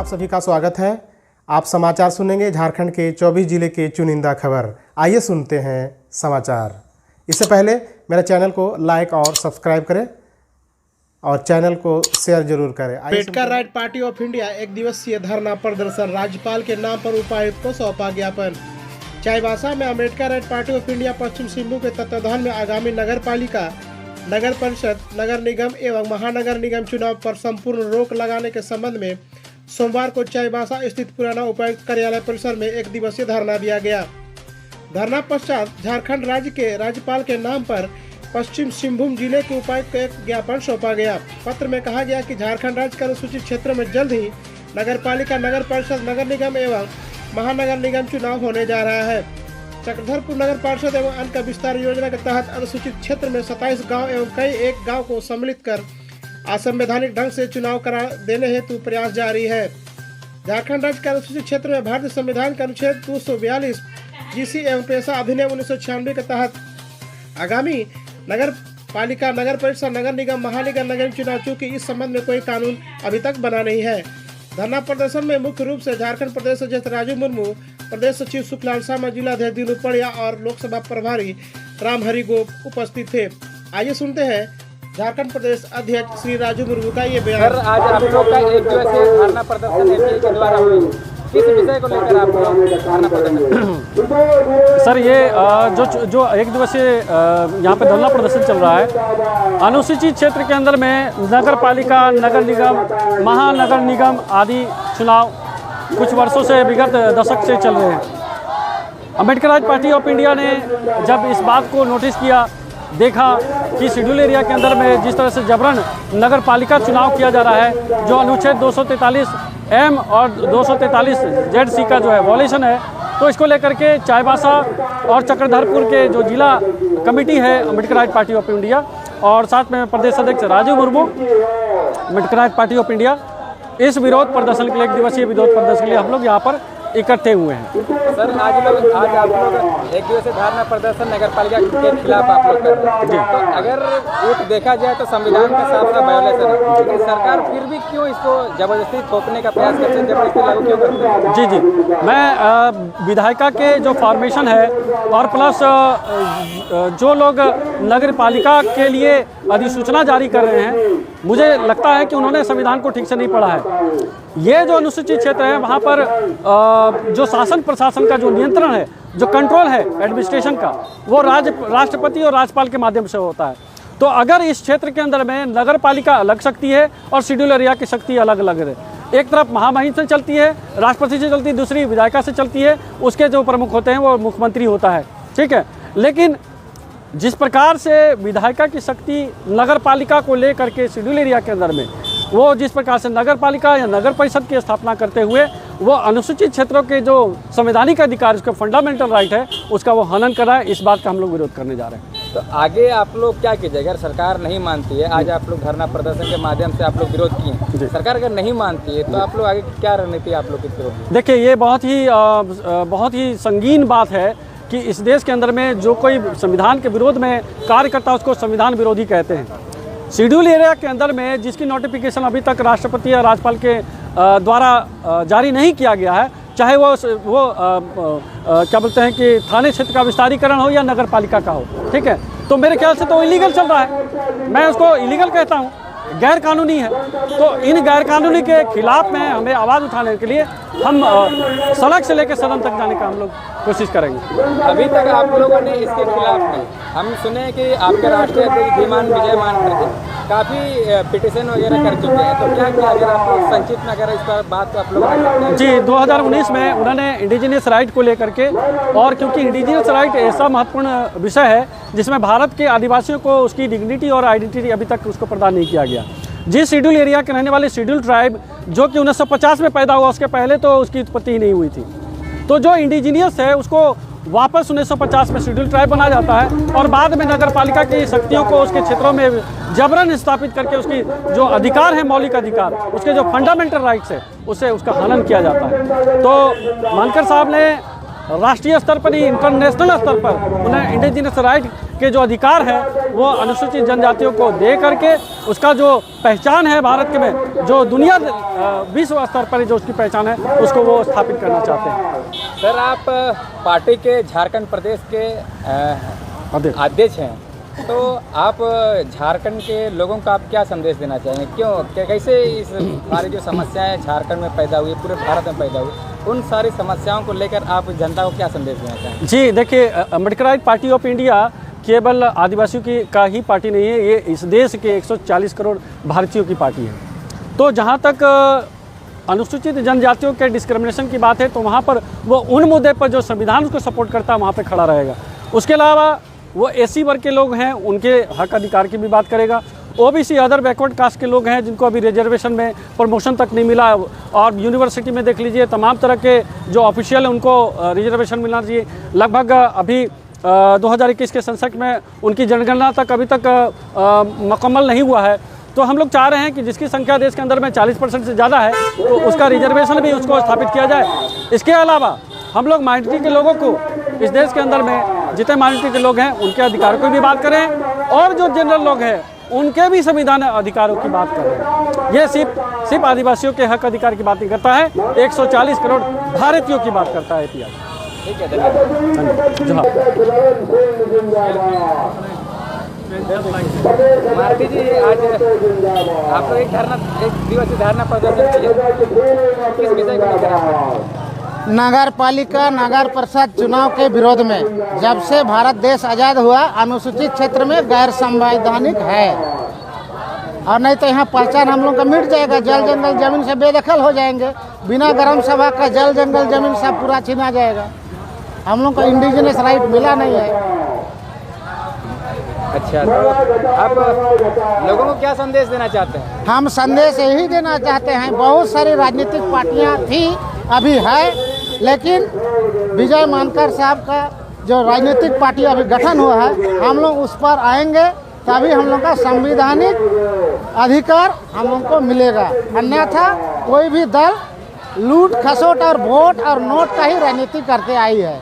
आप सभी का स्वागत है। आप समाचार सुनेंगे झारखंड के 24 जिले के चुनिंदा खबर। आइए सुनते हैं समाचार। इससे पहले मेरे चैनल को लाइक और सब्सक्राइब करें और चैनल को शेयर जरूर करें। Ambedkar right party of India एक दिवसीय धरना प्रदर्शन, राज्यपाल के नाम पर उपायुक्त को सौंपा ज्ञापन। चाईबासा में Ambedkar right party of India Paschim Singhbhum के तत्वाधान में आगामी नगर पालिका, नगर परिषद, नगर निगम एवं महानगर निगम चुनाव पर संपूर्ण रोक लगाने के संबंध में सोमवार को चाईबासा स्थित पुराना उपायुक्त कार्यालय परिसर में एक दिवसीय धरना दिया गया। धरना पश्चात झारखंड राज्य के राज्यपाल के नाम पर पश्चिम सिंहभूम जिले के उपायुक्त को एक ज्ञापन सौंपा गया। पत्र में कहा गया कि झारखंड राज्य के अनुसूचित क्षेत्र में जल्द ही नगर पालिका, नगर परिषद, नगर निगम एवं महानगर निगम चुनाव होने जा रहा है। चक्रधरपुर नगर परिषद एवं अन्य का विस्तार योजना के तहत अनुसूचित क्षेत्र में 27 गांव एवं कई एक गांव को सम्मिलित कर असंवैधानिक ढंग से चुनाव करा देने हेतु प्रयास जारी है। झारखंड राज्य के अनुसूचित क्षेत्र में भारतीय संविधान के अनुच्छेद 242 जीसी एवं पेशा अधिनियम 1996 के तहत आगामी नगर पालिका, नगर परिषद, नगर निगम, महानगर निगम चुनाव, चूँकि इस संबंध में कोई कानून अभी तक बना नहीं है। धरना प्रदर्शन में मुख्य रूप से झारखंड प्रदेश अध्यक्ष राजू मुर्मू, प्रदेश सचिव सुखलाल शर्मा, जिलाध्यक्ष दिनू पड़िया और लोकसभा प्रभारी रामहरि गोप उपस्थित थे। आइए सुनते हैं झारखंड प्रदेश अध्यक्ष श्री राजू मुर्मू का ये बयान। सर, आज आप लोग का एक दिवसीय धरना प्रदर्शन एपीआई के द्वारा हुई, किस विषय को लेकर आप लोग धरना प्रदर्शन? सर, ये जो एक दिवसीय यहाँ पे धरना प्रदर्शन चल रहा है, अनुसूचित क्षेत्र के अंदर में नगर पालिका, नगर निगम, महानगर निगम आदि चुनाव कुछ वर्षों से, विगत दशक से चल रहे हैं। Ambedkar right party of India ने जब इस बात को नोटिस किया, देखा कि शेड्यूल एरिया के अंदर में जिस तरह से जबरन नगर पालिका चुनाव किया जा रहा है, जो अनुच्छेद 243 एम और 243 ZC का जो है वॉलेशन है, तो इसको लेकर के चाईबासा और चक्रधरपुर के जो जिला कमेटी है Ambedkar right party of India और साथ में प्रदेश अध्यक्ष Raju Murmu Ambedkar right party of India, इस विरोध प्रदर्शन के लिए, एक दिवसीय विरोध प्रदर्शन के लिए हम लोग यहाँ पर इकट्ठे हुए हैं। सर, आज आप लोग एक दिवसीय धरना प्रदर्शन नगर पालिका के खिलाफ आप लोग कर रहे हैं, तो अगर एक देखा जाए तो संविधान का साफ साफ वायोलेशन है, लेकिन सरकार फिर भी क्यों इसको जबरदस्ती थोपने का प्रयास करती है, जबरदस्ती लागू क्यों करती है? जी, मैं विधायिका के जो फॉर्मेशन है और प्लस जो लोग नगर पालिका के लिए अधिसूचना जारी कर रहे हैं, मुझे लगता है कि उन्होंने संविधान को ठीक से नहीं पढ़ा है। ये जो अनुसूचित क्षेत्र है, वहाँ पर जो शासन प्रशासन का जो नियंत्रण है, जो कंट्रोल है एडमिनिस्ट्रेशन का, वो राष्ट्रपति और राज्यपाल के माध्यम से होता है। तो अगर इस क्षेत्र के अंदर में नगर पालिका अलग शक्ति है और शेड्यूल एरिया की शक्ति अलग अलग है, एक तरफ महामहिम से चलती है, राष्ट्रपति से चलती है, दूसरी विधायिका से चलती है, उसके जो प्रमुख होते हैं वो मुख्यमंत्री होता है, ठीक है। लेकिन जिस प्रकार से विधायिका की शक्ति नगर पालिका को लेकर के शेड्यूल एरिया के अंदर में, वो जिस प्रकार से नगर पालिका या नगर परिषद की स्थापना करते हुए वो अनुसूचित क्षेत्रों के जो संवैधानिक अधिकार, उसका फंडामेंटल राइट है, उसका वो हनन कर रहा है। इस बात का हम लोग विरोध करने जा रहे हैं। तो आगे आप लोग क्या कीजिए? अगर सरकार नहीं मानती है, आज आप लोग धरना प्रदर्शन के माध्यम से आप लोग विरोध किए, सरकार अगर नहीं मानती है तो आप लोग आगे क्या रणनीति आप लोग की होगी? देखिए, ये बहुत ही संगीन बात है कि इस देश के अंदर में जो कोई संविधान के विरोध में कार्य करता है उसको संविधान विरोधी कहते हैं। शेड्यूल एरिया के अंदर में जिसकी नोटिफिकेशन अभी तक राष्ट्रपति या राज्यपाल के द्वारा जारी नहीं किया गया है, चाहे वो क्या बोलते हैं कि थाने क्षेत्र का विस्तारीकरण हो या नगर पालिका का हो, ठीक है, तो मेरे ख्याल से तो इलीगल चल रहा है। मैं उसको इलीगल कहता हूँ, गैर कानूनी है। तो इन गैर कानूनी के खिलाफ में हमें आवाज़ उठाने के लिए हम सड़क से लेकर सदन तक जाने का हम लोग कोशिश करेंगे। अभी तक आप लोगों ने इसके खिलाफ नहीं, हम सुने कि आपके राष्ट्रीय अध्यक्ष धीमान विजय मान करके काफ़ी पिटिशन वगैरह कर चुके हैं, तो क्या अगर आप लोग संक्षिप्त में अगर इस पर बात आप लोग? जी, 2019 में उन्होंने इंडिजिनियस राइट को लेकर के, और क्योंकि इंडिजिनियस राइट ऐसा महत्वपूर्ण विषय है जिसमें भारत के आदिवासियों को उसकी डिग्निटी और आइडेंटिटी अभी तक उसको प्रदान नहीं किया गया। जिस शेड्यूल एरिया के रहने वाले शेड्यूल ट्राइब जो कि 1950 में पैदा हुआ, उसके पहले तो उसकी उत्पत्ति ही नहीं हुई थी, तो जो इंडिजीनियस है उसको वापस 1950 में शेड्यूल ट्राइब बना जाता है और बाद में नगर पालिका की शक्तियों को उसके क्षेत्रों में जबरन स्थापित करके उसकी जो अधिकार है, मौलिक अधिकार, उसके जो फंडामेंटल राइट्स है, उससे उसका हनन किया जाता है। तो मानकर साहब ने राष्ट्रीय स्तर पर ही, इंटरनेशनल स्तर पर उन्हें इंडिजीनियस राइट के जो अधिकार है वो अनुसूचित जनजातियों को दे करके उसका जो पहचान है भारत के में, जो दुनिया विश्व स्तर पर जो उसकी पहचान है, उसको वो स्थापित करना चाहते हैं। सर, आप पार्टी के झारखंड प्रदेश के अध्यक्ष हैं, तो आप झारखंड के लोगों को आप क्या संदेश देना चाहेंगे? क्यों कैसे इस सारी जो समस्याएं झारखंड में पैदा हुई, पूरे भारत में पैदा हुई, उन सारी समस्याओं को लेकर आप जनता को क्या संदेश देना चाहेंगे? जी देखिए, अम्बेडकराइट पार्टी ऑफ इंडिया केवल आदिवासियों की का ही पार्टी नहीं है, ये इस देश के 140 करोड़ भारतीयों की पार्टी है। तो जहाँ तक अनुसूचित जनजातियों के डिस्क्रिमिनेशन की बात है, तो वहाँ पर वो उन मुद्दे पर जो संविधान उसको सपोर्ट करता है वहाँ पर खड़ा रहेगा। उसके अलावा वो एससी वर्ग के लोग हैं, उनके हक अधिकार की भी बात करेगा। ओबीसी अदर बैकवर्ड कास्ट के लोग हैं जिनको अभी रिजर्वेशन में प्रमोशन तक नहीं मिला, और यूनिवर्सिटी में देख लीजिए तमाम तरह के जो ऑफिशियल हैं उनको रिजर्वेशन मिलना चाहिए। लगभग अभी 2021 के सेंसस में उनकी जनगणना तक अभी तक मुकम्मल नहीं हुआ है। तो हम लोग चाह रहे हैं कि जिसकी संख्या देश के अंदर में 40% से ज़्यादा है, तो उसका रिजर्वेशन भी उसको स्थापित किया जाए। इसके अलावा हम लोग माइनॉरिटी के लोगों को इस देश के अंदर में जितने माइनॉरिटी के लोग हैं उनके अधिकारों की भी बात करें, और जो जनरल लोग हैं उनके भी संविधान अधिकारों की बात करें। ये सिर्फ आदिवासियों के हक अधिकार की बात नहीं करता है, 140 करोड़ भारतीयों की बात करता है इतिहास। ठीक है, धन्यवाद। मारुति जी, आज आप एक दिवसीय धरना प्रदर्शन किया, किस विषय को लेकर? नगर पालिका नगर परिषद चुनाव के विरोध में। जब से भारत देश आज़ाद हुआ, अनुसूचित क्षेत्र में गैर संवैधानिक है, और नहीं तो यहाँ पहचान हम लोग का मिट जाएगा। जल जंगल जमीन से बेदखल हो जाएंगे, बिना ग्राम सभा का जल जंगल जमीन सब पूरा छीना जाएगा। हम लोग को इंडिजिनस राइट मिला नहीं है। अच्छा, तो आप लोगों को क्या संदेश देना चाहते हैं? हम संदेश यही देना चाहते हैं, बहुत सारी राजनीतिक पार्टियां थी, अभी है, लेकिन विजय मानकर साहब का जो राजनीतिक पार्टी अभी गठन हुआ है, हम लोग उस पर आएंगे, तभी हम लोग का संवैधानिक अधिकार हम लोग को मिलेगा। अन्यथा कोई भी दल लूट खसोट और वोट और नोट का ही राजनीति करते आई है।